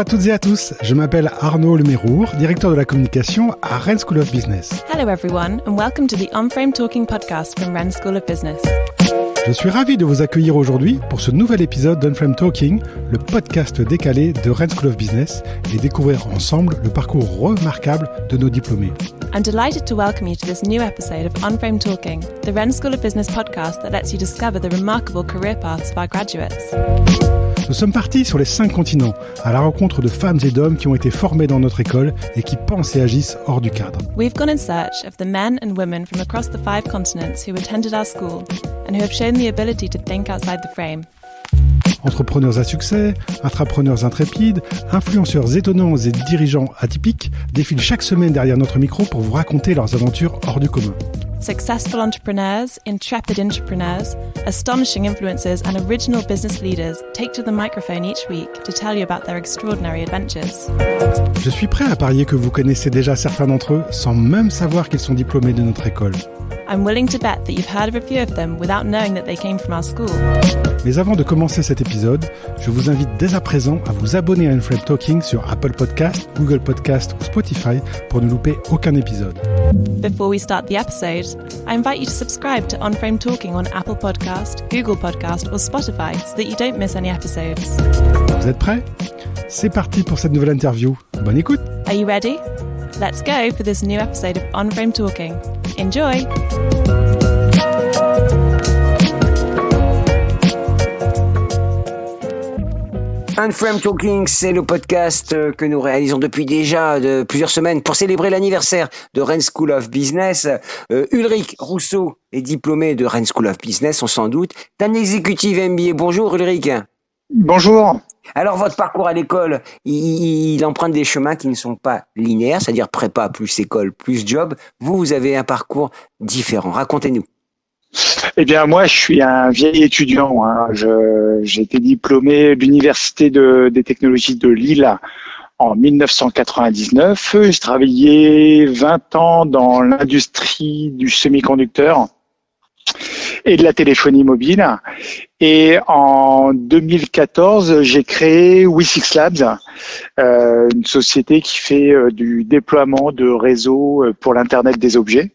toutes et à tous, je m'appelle Arnaud Lemérour, directeur de la communication à Rennes School of Business. Hello everyone and welcome to the On-Frame Talking podcast from Rennes School of Business. Je suis ravi de vous accueillir aujourd'hui pour ce nouvel épisode d'On-Frame Talking, le podcast décalé de Rennes School of Business, et découvrir ensemble le parcours remarquable de nos diplômés. I'm delighted to welcome you to this new episode of On-Frame Talking, the Rennes School of Business podcast that lets you discover the remarkable career paths of our graduates. Nous sommes partis sur les 5 continents, à la rencontre de femmes et d'hommes qui ont été formés dans notre école et qui pensent et agissent hors du cadre. We've gone in search of the men and women from across the 5 continents who attended our school and who have shown the ability to think outside the frame. Entrepreneurs à succès, intrapreneurs intrépides, influenceurs étonnants et dirigeants atypiques défilent chaque semaine derrière notre micro pour vous raconter leurs aventures hors du commun. Successful entrepreneurs, intrepid entrepreneurs, astonishing influencers and original business leaders take to the microphone each week to tell you about their extraordinary adventures. Je suis prêt à parier que vous connaissez déjà certains d'entre eux sans même savoir qu'ils sont diplômés de notre école. I'm willing to bet that you've heard of a few of them without knowing that they came from our school. Mais avant de commencer cet épisode, je vous invite dès à présent à vous abonner à On-Frame Talking sur Apple Podcast, Google Podcast ou Spotify pour ne louper aucun épisode. Before we start the episode, I invite you to subscribe to On-Frame Talking on Apple Podcast, Google Podcast or Spotify so that you don't miss any episodes. Vous êtes prêts ? C'est parti pour cette nouvelle interview. Bonne écoute ! Are you ready? Let's go for this new episode of On-Frame Talking. Enjoy! On-Frame Talking, c'est le podcast que nous réalisons depuis déjà de plusieurs semaines pour célébrer l'anniversaire de Rennes School of Business. Ulrich Rousseau est diplômé de Rennes School of Business, on s'en doute, d'un exécutif MBA. Bonjour Ulrich. Bonjour. Alors votre parcours à l'école, il emprunte des chemins qui ne sont pas linéaires, c'est-à-dire prépa plus école plus job. Vous avez un parcours différent. Racontez-nous. Eh bien, moi, je suis un vieil étudiant. J'ai été diplômé de l'Université des technologies de Lille en 1999. J'ai travaillé 20 ans dans l'industrie du semi-conducteur et de la téléphonie mobile. Et en 2014, j'ai créé We6 Labs, une société qui fait du déploiement de réseaux pour l'Internet des objets.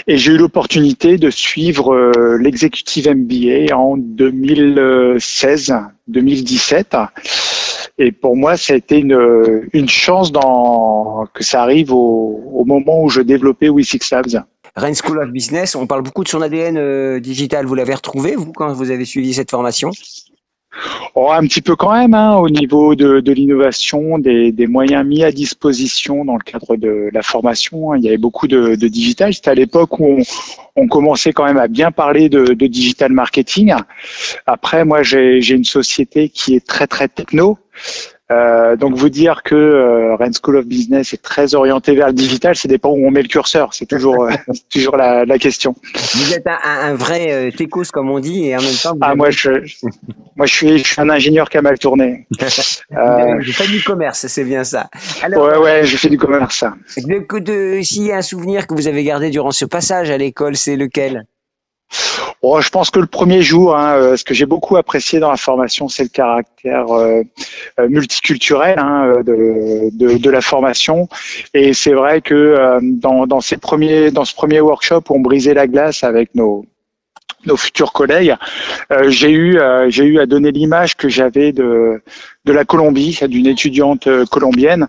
Et j'ai eu l'opportunité de suivre l'executive MBA en 2016-2017. Et pour moi, ça a été une chance que ça arrive au moment où je développais We6 Labs. Rennes School of Business, on parle beaucoup de son ADN digital. Vous l'avez retrouvé, vous, quand vous avez suivi cette formation ? Oh, un petit peu quand même, au niveau de l'innovation, des moyens mis à disposition dans le cadre de la formation. Il y avait beaucoup de digital. C'était à l'époque où on commençait quand même à bien parler de digital marketing. Après, moi, j'ai une société qui est très, très techno. Donc vous dire que Rennes School of Business est très orienté vers le digital, ça dépend où on met le curseur, c'est toujours la question. Vous êtes un vrai techos comme on dit, et en même temps moi je suis un ingénieur qui a mal tourné. Je fais du commerce, c'est bien ça. Alors, ouais, je fais du commerce. S'il y a un souvenir que vous avez gardé durant ce passage à l'école, c'est lequel ? Oh, je pense que le premier jour, ce que j'ai beaucoup apprécié dans la formation, c'est le caractère multiculturel de la formation. Et c'est vrai que dans ce premier workshop où on brisait la glace avec nos futurs collègues, j'ai eu à donner l'image que j'avais de la Colombie, d'une étudiante colombienne.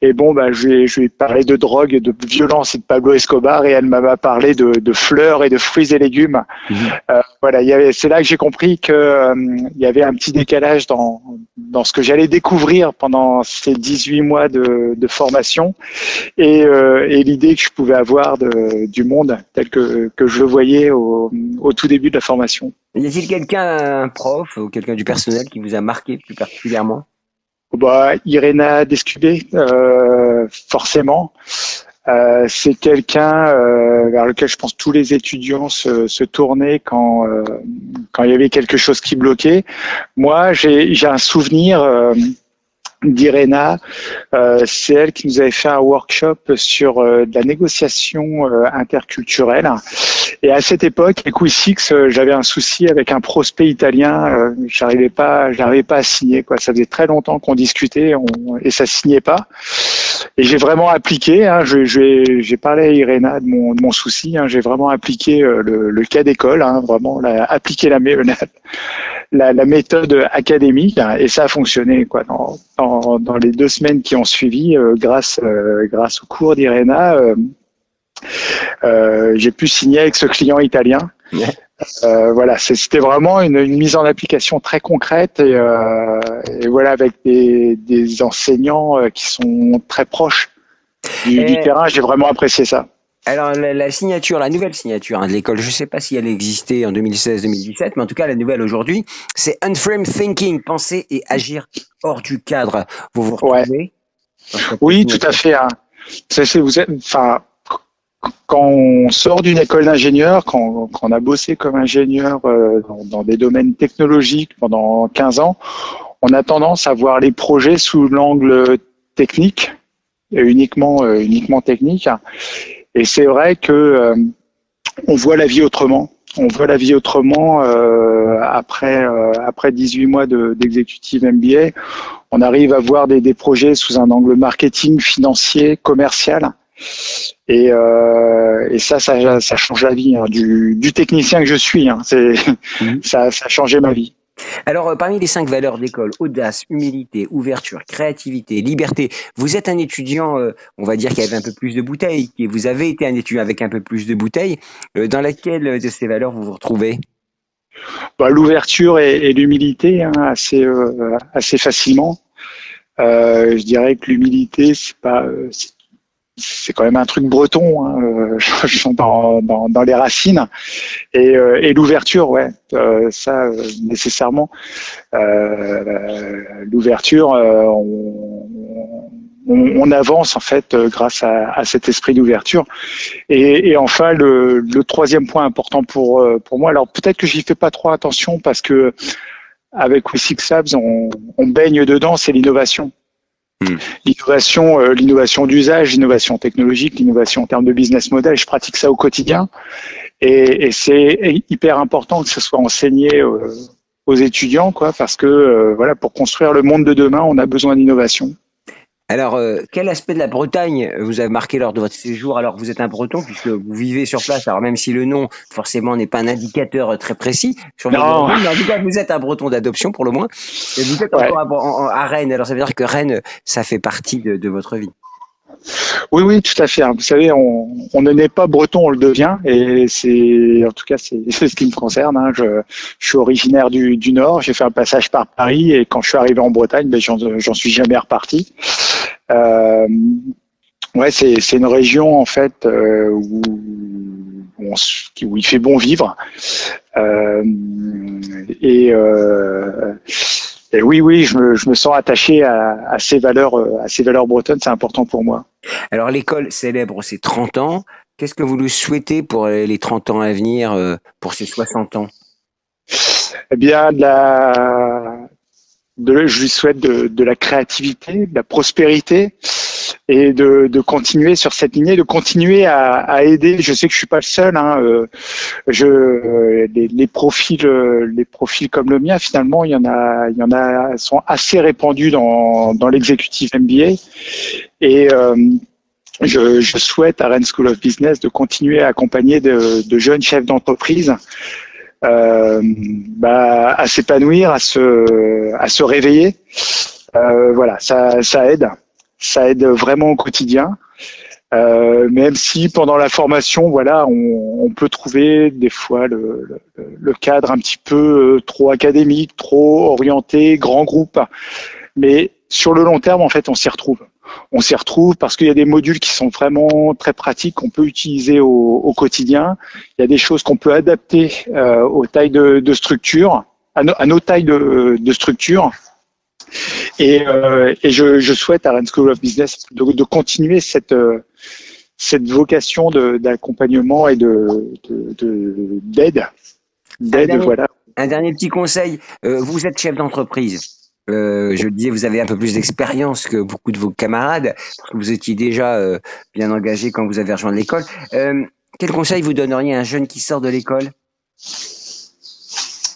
Et bon, je lui ai parlé de drogue, de violence et de Pablo Escobar, et elle m'a parlé de fleurs et de fruits et légumes. C'est là que j'ai compris que il y avait un petit décalage dans ce que j'allais découvrir pendant ces 18 mois de formation, et l'idée que je pouvais avoir du monde tel que je le voyais au tout début de la formation. Y a-t-il quelqu'un, un prof ou quelqu'un du personnel qui vous a marqué plus particulièrement ? Irena Descubé, forcément. C'est quelqu'un vers lequel je pense tous les étudiants se tournaient quand il y avait quelque chose qui bloquait. Moi, j'ai un souvenir d'Irena. C'est elle qui nous avait fait un workshop sur de la négociation interculturelle. Et à cette époque, avec Wissix, j'avais un souci avec un prospect italien. J'arrivais pas à signer, quoi. Ça faisait très longtemps qu'on discutait et ça signait pas. Et j'ai vraiment appliqué. Hein, j'ai parlé à Irena de mon souci. Hein, j'ai vraiment appliqué le cas d'école. Hein, vraiment appliqué la méthode académique, et ça a fonctionné, quoi. Dans les 2 semaines qui ont suivi, grâce au cours d'Irena, j'ai pu signer avec ce client italien. Voilà, c'était vraiment une mise en application très concrète et voilà, avec des enseignants qui sont très proches du terrain. J'ai vraiment apprécié ça. Alors, la signature, la nouvelle signature de l'école, je ne sais pas si elle existait en 2016-2017, mais en tout cas, la nouvelle aujourd'hui, c'est Unframe Thinking, penser et agir hors du cadre. Vous retrouvez? Oui, tout à fait. Hein. Quand on sort d'une école d'ingénieur, quand on a bossé comme ingénieur dans des domaines technologiques pendant 15 ans, on a tendance à voir les projets sous l'angle technique, uniquement technique. Et c'est vrai que on voit la vie autrement. On voit la vie autrement après 18 mois d'exécutive MBA. On arrive à voir des projets sous un angle marketing, financier, commercial. Et ça change la vie, hein, du technicien que je suis. Hein. Ça a changé ma vie. Alors, parmi les 5 valeurs d'école, audace, humilité, ouverture, créativité, liberté, vous êtes un étudiant, on va dire, qui avait un peu plus de bouteilles, et vous avez été un étudiant avec un peu plus de bouteilles. Dans laquelle de ces valeurs vous vous retrouvez? L'ouverture et l'humilité, hein, assez facilement. Je dirais que l'humilité, c'est quand même un truc breton, hein, dans les racines, et l'ouverture, ouais, ça nécessairement. L'ouverture, on avance en fait grâce à cet esprit d'ouverture. Et enfin, le 3e point important pour moi. Alors peut-être que j'y fais pas trop attention parce que avec Wissix Labs, on baigne dedans, c'est l'innovation. L'innovation d'usage, l'innovation technologique, l'innovation en termes de business model, je pratique ça au quotidien et c'est hyper important que ce soit enseigné aux étudiants, quoi, parce que voilà, pour construire le monde de demain, on a besoin d'innovation. Alors, quel aspect de la Bretagne vous avez marqué lors de votre séjour? Alors, vous êtes un Breton puisque vous vivez sur place. Alors, même si le nom, forcément, n'est pas un indicateur très précis sur votre nom, mais en tout cas, vous êtes un Breton d'adoption pour le moins. Et vous êtes encore à Rennes. Alors, ça veut dire que Rennes, ça fait partie de votre vie. Oui, tout à fait. Vous savez, on ne naît pas breton, on le devient, et en tout cas, c'est ce qui me concerne. Hein. Je suis originaire du Nord, j'ai fait un passage par Paris, et quand je suis arrivé en Bretagne, j'en suis jamais reparti. Ouais, c'est une région en fait où il fait bon vivre, et oui, je me sens attaché à ces valeurs bretonnes, c'est important pour moi. Alors l'école célèbre ses 30 ans. Qu'est-ce que vous lui souhaitez pour les 30 ans à venir, pour ses 60 ans? Eh bien, je lui souhaite de la créativité, de la prospérité, et de continuer sur cette lignée, de continuer à aider. Je sais que je suis pas le seul. Hein, les profils comme le mien, finalement, il y en a sont assez répandus dans l'executive MBA. Et je souhaite à Rennes School of Business de continuer à accompagner de jeunes chefs d'entreprise à s'épanouir, à se réveiller. Voilà, ça aide. Ça aide vraiment au quotidien. Même si pendant la formation, voilà, on peut trouver des fois le cadre un petit peu trop académique, trop orienté, grand groupe. Mais sur le long terme, en fait, on s'y retrouve. On s'y retrouve parce qu'il y a des modules qui sont vraiment très pratiques qu'on peut utiliser au quotidien. Il y a des choses qu'on peut adapter aux tailles de structure, à nos tailles de structure. Et je souhaite à Rennes School of Business de continuer cette vocation d'accompagnement et d'aide. Voilà. Un dernier petit conseil. Vous êtes chef d'entreprise. je le disais, vous avez un peu plus d'expérience que beaucoup de vos camarades, parce que vous étiez déjà bien engagé quand vous avez rejoint l'école. Quel conseil vous donneriez à un jeune qui sort de l'école ?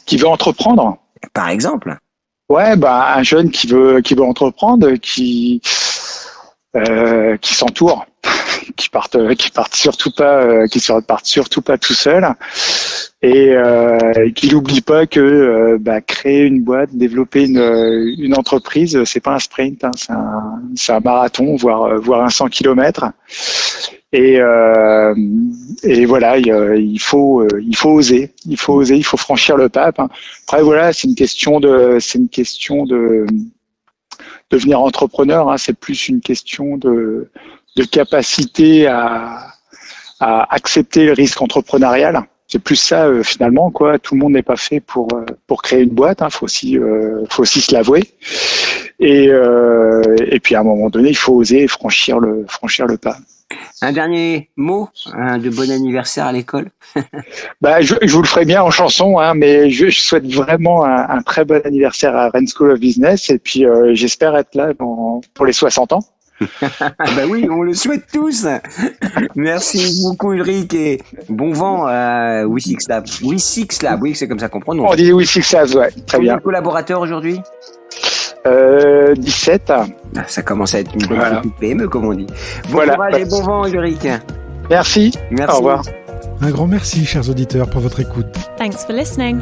Qui veut entreprendre ? Par exemple ? Ouais, un jeune qui veut entreprendre, qui s'entoure, qui partent surtout pas tout seul, et qui n'oublie pas que créer une boîte, développer une entreprise, c'est pas un sprint, hein, c'est un marathon, voire un 100 km. Et voilà, il faut oser, il faut franchir le pas. Après voilà, c'est une question de devenir entrepreneur, hein, c'est plus une question de capacité à accepter le risque entrepreneurial. C'est plus ça finalement, quoi. Tout le monde n'est pas fait pour créer une boîte, hein, faut aussi se l'avouer. Et puis à un moment donné, il faut oser franchir le pas. Un dernier mot de bon anniversaire à l'école. Je vous le ferai bien en chanson, hein, mais je souhaite vraiment un très bon anniversaire à Rennes School of Business, et puis j'espère être là pour les 60 ans. Oui, on le souhaite tous. Merci beaucoup Ulrich, et bon vent à We6 Lab. We6 Lab, oui, c'est comme ça qu'on prononce. On dit We6 Labs, ouais, très bien. Combien de collaborateurs aujourd'hui ? 17. Ça commence à être une bonne PME, comme on dit. Bon courage et bon vent, Ulrich. Merci. Au revoir. Un grand merci, chers auditeurs, pour votre écoute. Thanks for listening.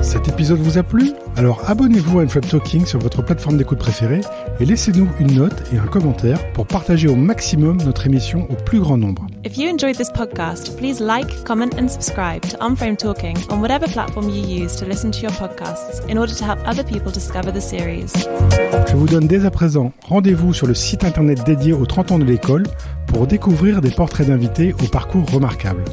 Cet épisode vous a plu ? Alors abonnez-vous à Unframed Talking sur votre plateforme d'écoute préférée et laissez-nous une note et un commentaire pour partager au maximum notre émission au plus grand nombre. If you enjoyed this podcast, please like, comment and subscribe to Unframed Talking on whatever platform you use to listen to your podcasts in order to help other people discover the series. Je vous donne dès à présent rendez-vous sur le site internet dédié aux 30 ans de l'école pour découvrir des portraits d'invités au parcours remarquable.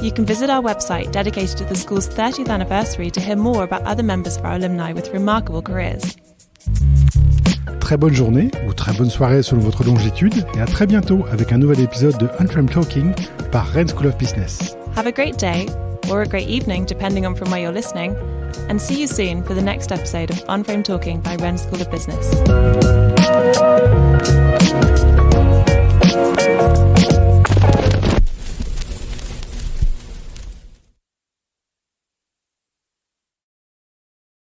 You can visit our website dedicated to the school's 30th anniversary to hear more about other members of our alumni with remarkable careers. Très bonne journée ou très bonne soirée selon votre longitude et à très bientôt avec un nouvel épisode de Unframed Talking par Rennes School of Business. Have a great day or a great evening depending on from where you're listening, and see you soon for the next episode of Unframed Talking by Rennes School of Business.